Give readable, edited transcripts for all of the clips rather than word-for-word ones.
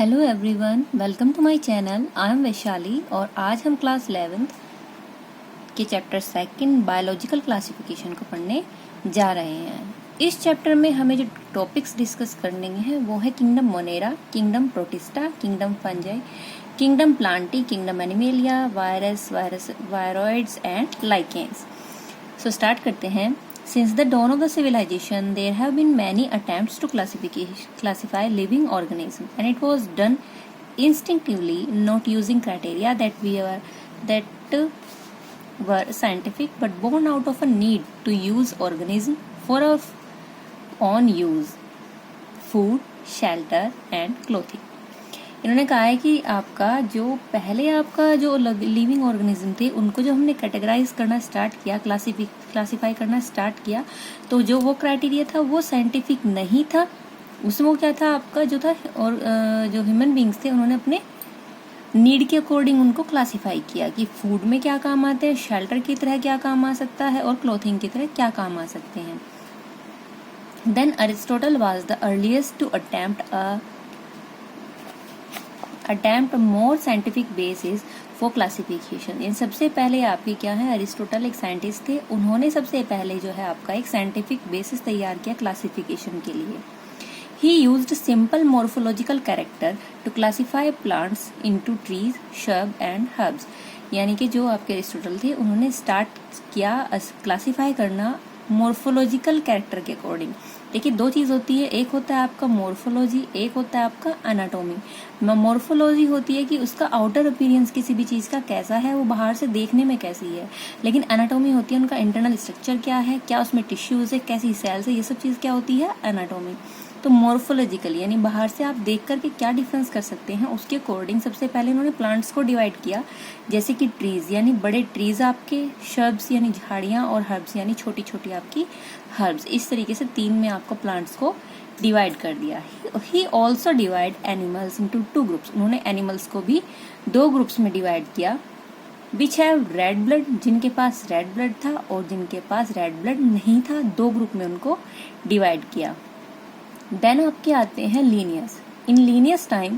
Hello everyone, welcome to my channel. I am Vaishali और आज हम क्लास 11th के चैप्टर सेकंड बायोलॉजिकल क्लासिफिकेशन को पढ़ने जा रहे हैं। इस चैप्टर में हमें जो टॉपिक्स डिस्कस करने हैं वो है kingdom Monera, kingdom protista, kingdom fungi, kingdom Plantae, kingdom animalia, viroids and lichens. So start करते हैं। Since the dawn of the civilization, there have been many attempts to classify living organisms, and it was done instinctively, not using criteria that were scientific, but born out of a need to use organisms for our own use, food, shelter, and clothing. इन्होंने कहा है कि आपका जो पहले आपका जो living organism थे उनको जो हमने कैटेगराइज करना स्टार्ट किया, क्लासिफाई करना स्टार्ट किया, तो जो वो क्राइटेरिया था वो साइंटिफिक नहीं था। उसमें वो क्या था आपका जो था, और जो ह्यूमन बींग्स थे उन्होंने अपने नीड के अकॉर्डिंग उनको क्लासिफाई किया कि फूड में क्या काम आते हैं, शेल्टर की तरह क्या काम आ सकता है और क्लोथिंग की तरह क्या काम आ सकते हैं। Then Aristotle was the earliest to attempt more scientific basis for classification. इन सबसे पहले आपके क्या है, अरिस्टोटल एक साइंटिस्ट थे, उन्होंने सबसे पहले जो है आपका एक साइंटिफिक बेसिस तैयार किया क्लासिफिकेशन के लिए। He used simple morphological character to classify plants into trees, shrubs and herbs. यानी कि जो आपके अरिस्टोटल थे उन्होंने स्टार्ट किया क्लासिफाई करना मॉर्फोलॉजिकल कैरेक्टर के अकॉर्डिंग। देखिए दो चीज होती है, एक होता है आपका मॉर्फोलॉजी, एक होता है आपका एनाटॉमी। मॉर्फोलॉजी होती है कि उसका आउटर अपीयरेंस किसी भी चीज का कैसा है, वो बाहर से देखने में कैसी है, लेकिन एनाटॉमी होती है उनका इंटरनल स्ट्रक्चर क्या है, क्या उसमें टिश्यूज है, कैसी सेल्स है, ये सब चीज क्या होती है, एनाटॉमी। तो मॉर्फोलॉजिकल यानी बाहर से आप देख करके क्या डिफरेंस कर सकते हैं उसके अकॉर्डिंग सबसे पहले इन्होंने प्लांट्स को डिवाइड किया, जैसे कि ट्रीज यानी बड़े ट्रीज आपके, शर्ब्स यानी झाड़ियां, और हर्ब्स यानी छोटी छोटी आपकी हर्ब्स। इस तरीके से तीन में आपको प्लांट्स को डिवाइड कर दिया। He also divide animals into two groups. उन्होंने एनिमल्स को भी दो ग्रुप्स में डिवाइड किया, विच हैव रेड ब्लड, जिनके पास रेड ब्लड था और जिनके पास रेड ब्लड नहीं था, दो ग्रुप में उनको डिवाइड किया। देन आपके आते हैं लीनियस। इन लीनियस टाइम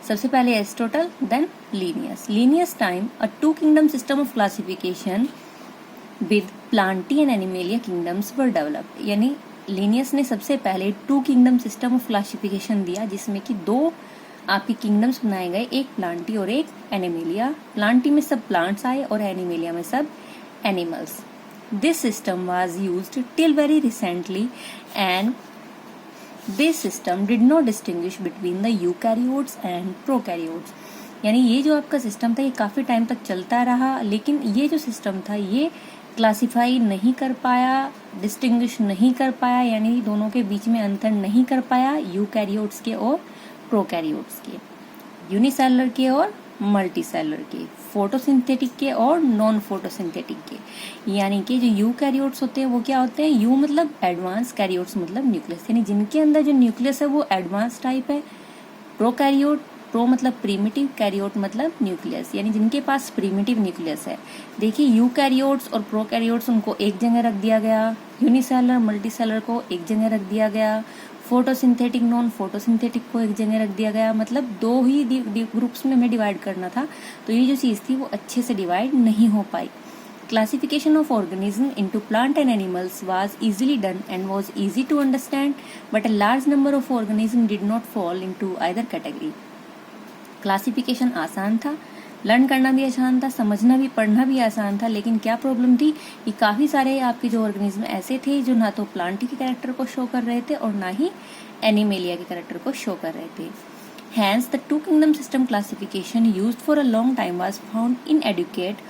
सबसे पहले Aristotle, then Linnaeus time a two kingdom system of classification with Plantae and Animalia kingdoms were developed. यानी लीनियस ने सबसे पहले two kingdom system of classification दिया, जिसमें कि दो आपके किंगडम्स बनाए गए, एक प्लांटी और एक एनिमेलिया। प्लांटी में सब प्लांट्स आए और एनिमेलिया में सब animals. This system was used till very recently and this system did not distinguish between the eukaryotes and prokaryotes. यानी ये जो आपका सिस्टम था ये काफी टाइम तक चलता रहा, लेकिन ये जो सिस्टम था ये क्लासिफाई नहीं कर पाया, डिस्टिंग्विश नहीं कर पाया, यानी दोनों के बीच में अंतर नहीं कर पाया, यूकैरियोट्स के और प्रोकैरियोट्स के, यूनिसेलुलर के और मल्टीसेलुलर के, फोटोसिंथेटिक के और नॉन फोटोसिंथेटिक के। यानी कि जो यूकैरियोट्स होते हैं वो क्या होते हैं, यू मतलब एडवांस, कैरियोट्स मतलब न्यूक्लियस, यानी जिनके अंदर जो न्यूक्लियस है वो एडवांस टाइप है। प्रोकैरियोट, प्रो मतलब प्रीमिटिव, कैरियोट मतलब न्यूक्लियस, यानी जिनके पास प्रीमिटिव न्यूक्लियस है। देखिए यूकैरियोट्स और प्रोकैरियोट्स उनको एक जगह रख दिया गया, यूनिसेलुलर मल्टीसेलुलर को एक जगह रख दिया गया, फोटोसिंथेटिक नॉन फोटोसिंथेटिक को एक जगह रख दिया गया। मतलब दो ही ग्रुप्स में हमें डिवाइड करना था, तो ये जो चीज थी वो अच्छे से डिवाइड नहीं हो पाई। Classification of organisms into plant and animals was easily done and was easy to understand, but a large number of organisms did not fall into either category. Classification आसान था, लर्न करना भी आसान था, समझना भी पढ़ना भी आसान था, लेकिन क्या प्रॉब्लम थी कि काफी सारे आपके जो ऑर्गेनिज्म ऐसे थे जो ना तो प्लांटी के कैरेक्टर को शो कर रहे थे और ना ही एनिमेलिया के कैरेक्टर को शो कर रहे थे। Hence, the two kingdom system classification used for a long time was found inadequate.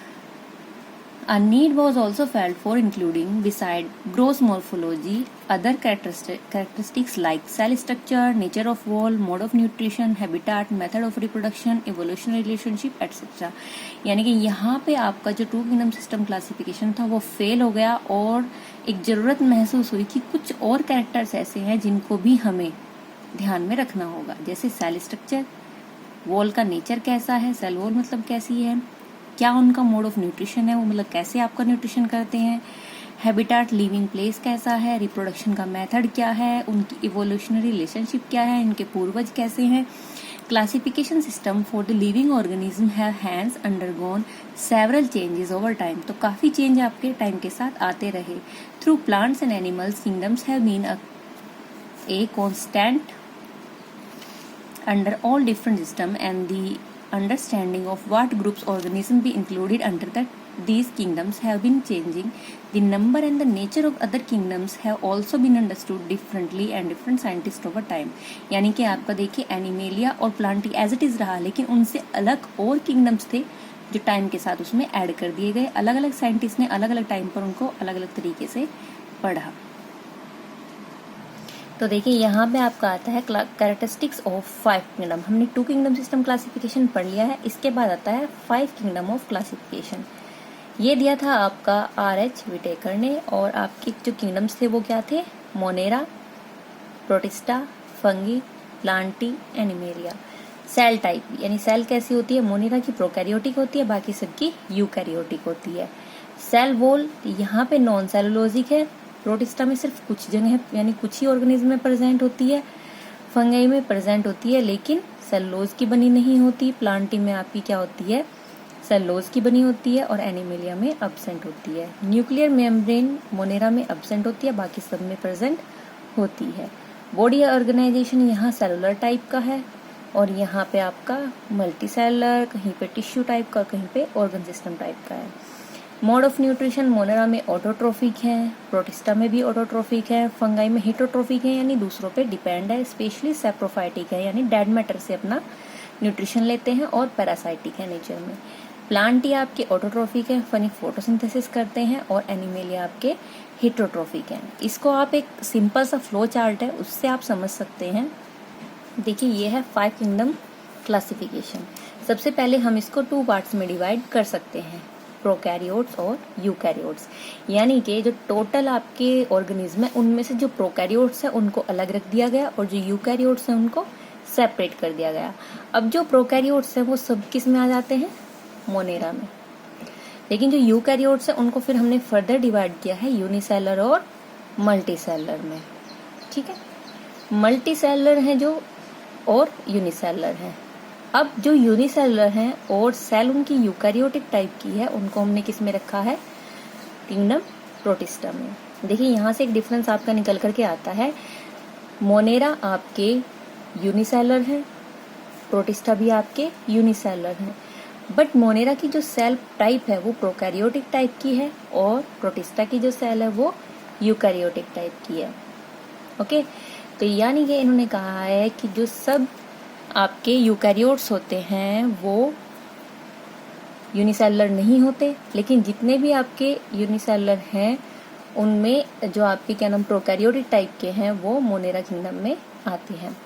A need was also felt for including, beside gross morphology, other characteristics like cell structure, nature of wall, mode of nutrition, habitat, method of reproduction, evolutionary relationship, etc. यानी कि यहाँ पे आपका जो to kingdom system classification था वो fail हो गया और एक जरूरत महसूस हुई कि कुछ और कैरेक्टर्स ऐसे हैं जिनको भी हमें ध्यान में रखना होगा, जैसे सेल स्ट्रक्चर, वॉल का नेचर कैसा है, सेल वॉल मतलब कैसी है, क्या उनका मोड ऑफ न्यूट्रिशन है, वो मतलब कैसे आपका न्यूट्रिशन करते हैं, हैबिटाट लिविंग प्लेस कैसा है, रिप्रोडक्शन का मेथड क्या है, उनकी इवोल्यूशनरी रिलेशनशिप क्या है, इनके पूर्वज कैसे हैं, classification system for the living organism have hence undergone several changes over time. तो काफ़ी चेंज आपके टाइम के साथ आते रहे। Through plants and animals kingdoms have been a constant under all different system, and the understanding of what groups organisms be included under these kingdoms have been changing. The number and the nature of other kingdoms have also been understood differently and different scientists over time. यानी कि आपका देखिए animalia और Plantae as it is रहा, लेकिन उनसे अलग और किंगडम्स थे जो टाइम के साथ उसमें ऐड कर दिए गए। अलग अलग साइंटिस्ट ने अलग अलग टाइम पर उनको अलग अलग तरीके से पढ़ा। तो देखिए यहाँ पे आपका आता है कैरेक्टरिस्टिक्स ऑफ 5 किंगडम। हमने 2 किंगडम सिस्टम क्लासिफिकेशन पढ़ लिया है, इसके बाद आता है 5 किंगडम ऑफ क्लासिफिकेशन। ये दिया था आपका R.H. विटेकर ने, और आपके जो किंगडम्स थे वो क्या थे? Monera, Protista, Fungi, Plantae, Animalia. Cell type यानी सेल कैसी होती है? मोनेरा की प्रोकैरियोटिक होती है, बाकी सबकी यूकैरियोटिक होती है। सेल वॉल यहाँ पे नॉन सेलुलोजिक है, प्रोटिस्टा में सिर्फ कुछ जगह यानी कुछ ही ऑर्गेनिज्म में प्रेजेंट होती है, फंगाई में प्रेजेंट होती है लेकिन सेलुलोज की बनी नहीं होती, प्लांटी में आपकी क्या होती है? सेलुलोज की बनी होती है, और एनिमेलिया में एब्सेंट होती है। न्यूक्लियर मेम्ब्रेन मोनेरा में एब्सेंट होती है, बाकी सब में प्रेजेंट होती है। बॉडी ऑर्गेनाइजेशन यहाँ सेलुलर टाइप का है, और यहाँ पे आपका मल्टी सेलुलर, कहीं पे टिश्यू टाइप का, कहीं पे ऑर्गन सिस्टम टाइप का है। मोड ऑफ न्यूट्रिशन मोनेरा में ऑटोट्रोफिक है, प्रोटिस्टा में भी ऑटोट्रोफिक है, फंगाई में हिटोट्रोफिक है यानी दूसरों पे डिपेंड है, स्पेशली सैप्रोफाइटिक है यानी डेड मैटर से अपना न्यूट्रिशन लेते हैं, और पैरासाइटिक है नेचर में। प्लांटी आपके ऑटोट्रोफिक है, फनी फोटोसिंथेसिस करते हैं, और एनिमेलिया आपके हिटोट्रोफिक है। इसको आप एक सिंपल सा फ्लो चार्ट है उससे आप समझ सकते हैं। देखिए ये है 5 किंगडम क्लासिफिकेशन। सबसे पहले हम इसको 2 पार्ट्स में डिवाइड कर सकते हैं, प्रोकैरियोट्स और यूकैरियोट्स। यानी कि जो टोटल आपके ऑर्गेनिज्म है उनमें से जो प्रोकैरियोट्स है उनको अलग रख दिया गया, और जो यूकैरियोट्स है उनको सेपरेट कर दिया गया। अब जो प्रोकैरियोट्स है वो सब किस में आ जाते हैं? मोनेरा में। लेकिन जो यूकैरियोट्स है उनको फिर हमने फर्दर डिवाइड किया है यूनिसेलर और मल्टीसेलर में। ठीक है, मल्टीसेलर है जो और यूनिसेलर है। अब जो यूनिसेलुलर हैं और सेल उनकी यूकैरियोटिक टाइप की है, उनको हमने किस में रखा है? किंगडम प्रोटिस्टा में। देखिए यहाँ से एक डिफरेंस आपका निकल करके आता है। मोनेरा आपके यूनिसेलुलर हैं, प्रोटिस्टा भी आपके यूनिसेलुलर हैं, बट मोनेरा की जो सेल टाइप है वो प्रोकैरियोटिक टाइप की है, और प्रोटिस्टा की जो सेल है वो यूकैरियोटिक टाइप की है। ओके, तो यानी कि इन्होंने कहा है कि जो सब आपके यूकैरियोट्स होते हैं वो यूनिसेलुलर नहीं होते, लेकिन जितने भी आपके यूनिसेलुलर हैं उनमें जो आपके क्या नाम प्रोकैरियोटिक टाइप के हैं वो मोनेरा किंगडम में आते हैं।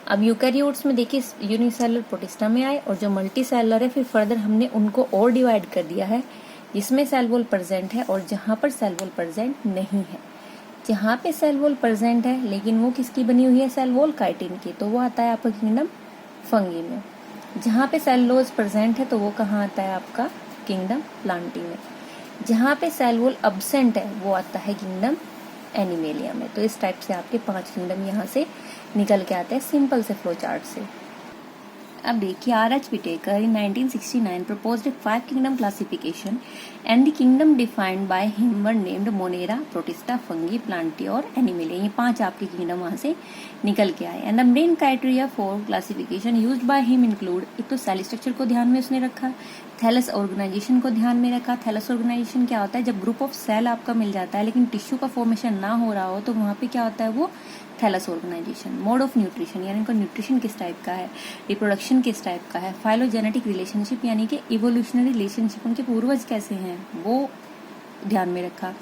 अब यूकैरियोट्स में देखिए यूनिसेलुलर प्रोटिस्टा में आए, और जो मल्टी सेलुलर है फिर फर्दर हमने उनको और डिवाइड कर दिया है, जिसमें सेल वॉल प्रेजेंट है और जहाँ पर सेल वॉल प्रेजेंट नहीं है। जहाँ पे सेल वॉल प्रेजेंट है लेकिन वो किसकी बनी हुई है? सेल वॉल काइटिन की, तो वो आता है आपका किंगडम फंगी में। जहाँ पे सेलुलोज प्रेजेंट है तो वो कहाँ आता है? आपका किंगडम प्लांटी में। जहाँ पे सेल वॉल अब्सेंट है वो आता है किंगडम एनिमेलिया में। तो इस टाइप से आपके 5 किंगडम यहाँ से निकल के आते हैं सिंपल से फ्लो चार्ट से। अब देखिए R.H. Whittaker in 1969 proposed a 5 kingdom classification, and the kingdom defined by him were named Monera, Protista, Fungi, Plantae और Animalia। ये 5 आपके किंगडम वहाँ से निकल के आए। And the main criteria for classification used by him include, एक तो सेल स्ट्रक्चर को ध्यान में उसने रखा, थैलस ऑर्गेनाइजेशन को ध्यान में रखा। थैलस ऑर्गेनाइजेशन क्या होता है? जब ग्रुप ऑफ सेल आपका मिल जाता है लेकिन टिश्यू का फॉर्मेशन ना हो रहा हो तो वहाँ पे क्या होता है? वो thallus organisation. Mode of nutrition यानी उनका न्यूट्रिशन किस टाइप का है, रिप्रोडक्शन किस टाइप का है, फाइलोजेनेटिक रिलेशनशिप यानी कि इवोल्यूशनरी रिलेशनशिप, उनके पूर्वज कैसे हैं वो ध्यान में रखा।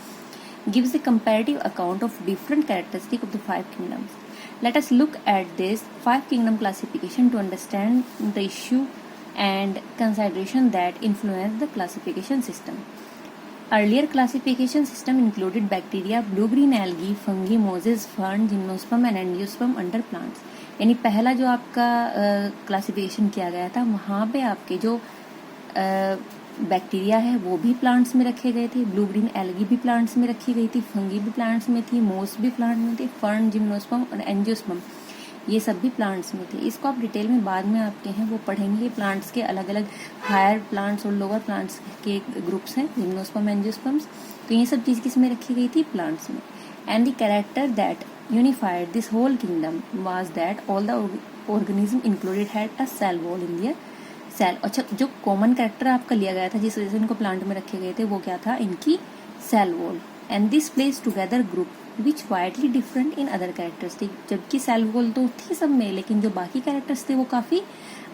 Gives a comparative account of different characteristic of the 5 kingdoms. Let us look at this 5 kingdom classification to understand the issue and consideration that influence the classification system. Earlier classification system included bacteria, blue-green algae, fungi, mosses, fern, gymnosperm and angiosperm under plants. यानी पहला जो आपका classification किया गया था वहाँ पे आपके जो बैक्टीरिया है वो भी प्लांट्स में रखे गए थे, ब्लू ग्रीन एल्गी भी प्लांट्स में रखी गई थी, फंगी भी प्लांट्स में थी, मोस भी प्लांट में थी, फर्न, जिम्नोस्पर्म और एंजियोस्पर्म ये सब भी प्लांट्स में थे। इसको आप डिटेल में बाद में आपके हैं वो पढ़ेंगे। प्लांट्स के अलग अलग हायर प्लांट्स और लोअर प्लांट्स के ग्रुप्स हैं, जिम्नोस्पर्म, एंजियोस्पर्म्स। तो ये सब चीज़ किस में रखी गई थी? प्लांट्स में। And the character that unified this whole kingdom was that all the organism included had a cell wall in their cell. अच्छा, जो कॉमन कैरेक्टर आपका लिया गया था जिस वजह से इनको प्लांट में रखे गए थे वो क्या था? इनकी cell wall. And this place together group which widely different in other characteristic. जबकि सेल वॉल तो थी सब में, लेकिन जो बाकी कैरेक्टर्स थे वो काफी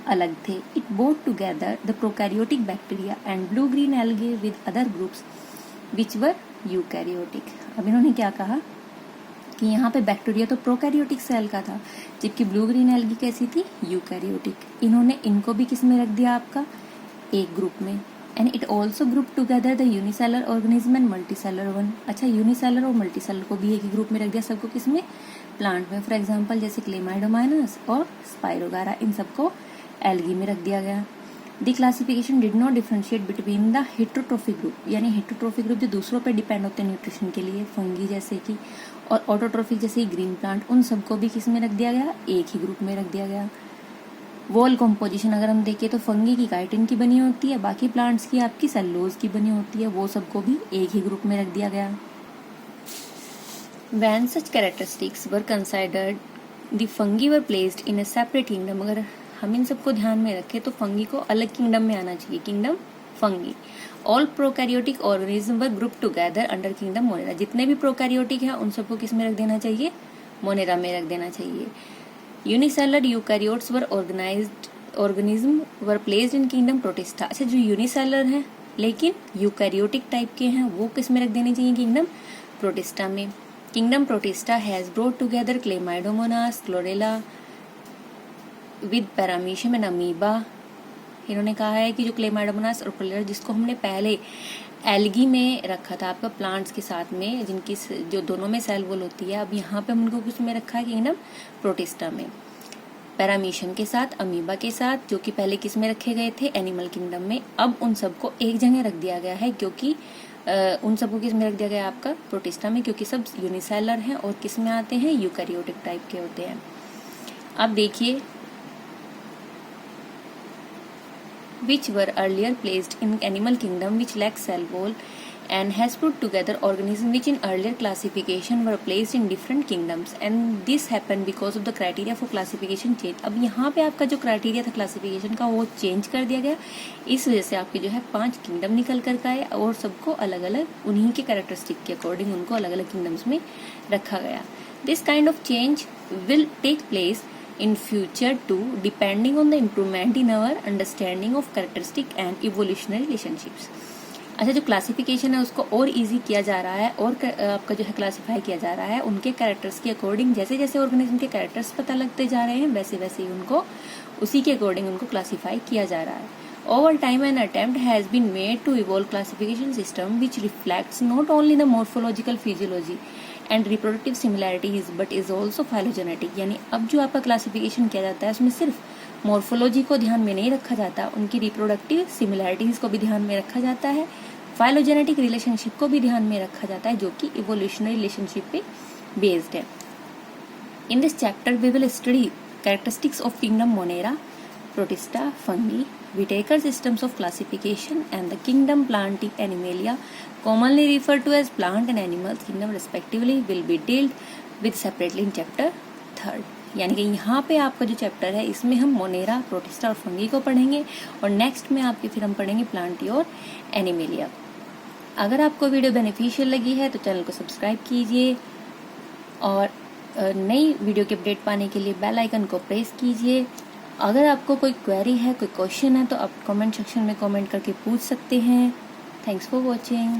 अलग थे। It boat together the prokaryotic bacteria and blue green algae with other groups which were eukaryotic. अब इन्होंने क्या कहा कि यहाँ पे बैक्टीरिया तो प्रोकैरियोटिक सेल का था, जबकि ब्लू ग्रीन एल्गी कैसी थी? यूकैरियोटिक। इन्होंने इनको भी किस में रख दिया? आपका एक ग्रुप में। And it also group together the unicellular organism and multicellular one. अच्छा, यूनिसेलर और मल्टीसेलर को भी एक ही ग्रुप में रख दिया, सबको किसमें? प्लांट में। फॉर एग्जाम्पल जैसे क्लेमाइडोमाइनस और स्पाइरोगारा, इन सबको एल्गी में रख दिया गया। The classification did not differentiate between the heterotrophic group, यानी हेटेरोट्रोफिक ग्रुप जो दूसरों पर डिपेंड होते हैं न्यूट्रिशन के लिए, फंगी जैसे कि, और ऑटोट्रोफिक जैसे ग्रीन प्लांट, उन सबको भी किस में रख दिया गया? एक ही ग्रुप में रख दिया गया। वॉल कॉम्पोजिशन अगर हम देखें तो फंगी की काइटिन की बनी होती है, बाकी प्लांट्स की आपकी सेलुलोज की बनी होती है, वो सबको भी एक ही ग्रुप में रख दिया गया। When such characteristics were considered, the fungi were placed in a separate kingdom। अगर हम इन सबको ध्यान में रखें तो फंगी को अलग किंगडम में आना चाहिए, kingdom fungi. All prokaryotic organism were group together under kingdom Monera. जितने भी प्रोकैरियोटिक हैं उन सबको किस में रख देना चाहिए? मोनेरा में रख देना चाहिए। Unicellular eukaryotes were organised organism were placed in kingdom Protista. अच्छा, जो यूनिसेलर हैं लेकिन यूकैरियोटिक टाइप के हैं वो किस में रख देने चाहिए? किंगडम प्रोटिस्टा में। Kingdom protista has brought together Chlamydomonas, chlorella with paramecium and amoeba. इन्होंने कहा है कि जो क्लेमाइडोमोनास और क्लोरेला, जिसको हमने पहले एल्गी में रखा था आपका प्लांट्स के साथ में, जिनकी जो दोनों में सेल वॉल होती है, अब यहाँ पे हम उनको किस में रखा है? किंगडम प्रोटिस्टा में। पैरामीशियम के साथ, अमीबा के साथ, जो कि पहले किस में रखे गए थे? एनिमल किंगडम में। अब उन सबको एक जगह रख दिया गया है, क्योंकि उन सबको किस में रख दिया गया? आपका प्रोटिस्टा में, क्योंकि सब यूनिसेलर हैं और किस में आते हैं? यूकैरियोटिक टाइप के होते हैं। अब देखिए, which were earlier placed in animal kingdom which lack cell wall and has put together organisms which in earlier classification were placed in different kingdoms, and this happened because of the criteria for classification change। अब यहाँ पे आपका जो criteria था classification का वो change कर दिया गया, इस वजह से आपके जो है 5 किंगडम निकल कर आए और सबको अलग अलग उन्हीं के कैरेक्टरिस्टिक के अकॉर्डिंग उनको अलग अलग किंगडम्स में रखा गया। This kind of change will take place in future too, depending on the improvement in our understanding of characteristic and evolutionary relationships। अच्छा, जो क्लासिफिकेशन है उसको और इजी किया जा रहा है और आपका जो है क्लासिफाई किया जा रहा है उनके कैरेक्टर्स के अकॉर्डिंग। जैसे जैसे ऑर्गेनिज्म के कैरेक्टर्स पता लगते जा रहे हैं वैसे वैसे ही उनको उसी के अकॉर्डिंग उनको क्लासिफाई किया जा रहा है। Over time an attempt has been made to evolve classification system which reflects not only the morphological physiology and reproductive similarities but is also phylogenetic। यानी अब जो आपका क्लासिफिकेशन किया जाता है उसमें सिर्फ मॉर्फोलॉजी को ध्यान में नहीं रखा जाता, उनकी रिप्रोडक्टिव सिमिलैरिटीज को भी ध्यान में रखा जाता है, फाइलोजेनेटिक रिलेशनशिप को भी ध्यान में रखा जाता है, जो कि इवोल्यूशनरी रिलेशनशिप पे बेस्ड है। In this chapter we will study characteristics of kingdom Monera, Protista, Fungi, Whitaker systems of classification and the kingdom Plantae Animalia, commonly referred to as plant and animal kingdom respectively, will be dealt with separately in chapter 3rd। यानी कि यहाँ पे आपका जो chapter है इसमें हम Monera, protista और फंगी को पढ़ेंगे और नेक्स्ट में आपके फिर हम पढ़ेंगे प्लांटी और एनिमेलिया। अगर आपको वीडियो बेनिफिशियल लगी है तो चैनल को सब्सक्राइब कीजिए और नई वीडियो की अपडेट पाने के लिए बेल आइकन को प्रेस कीजिए। अगर आपको कोई क्वेरी है, कोई क्वेश्चन है तो आप कमेंट सेक्शन में कमेंट करके पूछ सकते हैं। Thanks for watching.